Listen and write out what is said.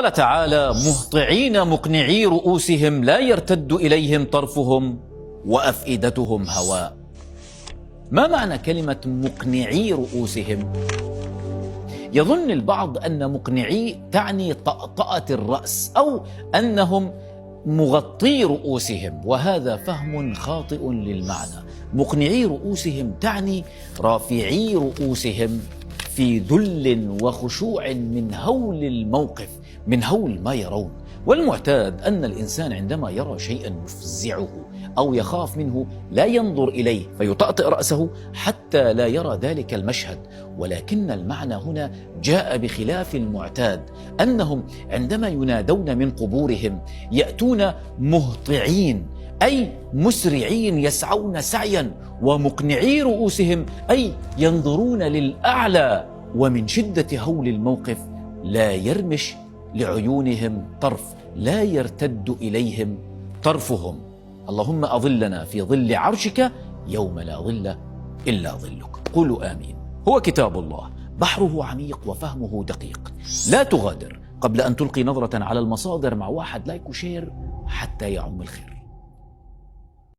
قال تعالى: مهطعين مقنعي رؤوسهم لا يرتد إليهم طرفهم وأفئدتهم هواء. ما معنى كلمة مقنعي رؤوسهم؟ يظن البعض أن مقنعي تعني طأطأة الرأس أو أنهم مغطي رؤوسهم، وهذا فهم خاطئ للمعنى. مقنعي رؤوسهم تعني رافعي رؤوسهم في ذل وخشوع من هول الموقف، من هول ما يرون. والمعتاد أن الإنسان عندما يرى شيئا يفزعه أو يخاف منه لا ينظر إليه فيطأطئ رأسه حتى لا يرى ذلك المشهد، ولكن المعنى هنا جاء بخلاف المعتاد، أنهم عندما ينادون من قبورهم يأتون مهطعين أي مسرعين يسعون سعيا، ومقنعي رؤوسهم أي ينظرون للأعلى، ومن شدة هول الموقف لا يرمش لعيونهم طرف، لا يرتد إليهم طرفهم. اللهم أظلنا في ظل عرشك يوم لا ظل إلا ظلك. قولوا آمين. هو كتاب الله، بحره عميق وفهمه دقيق. لا تغادر قبل أن تلقي نظرة على المصادر مع واحد لايك وشير حتى يعم الخير.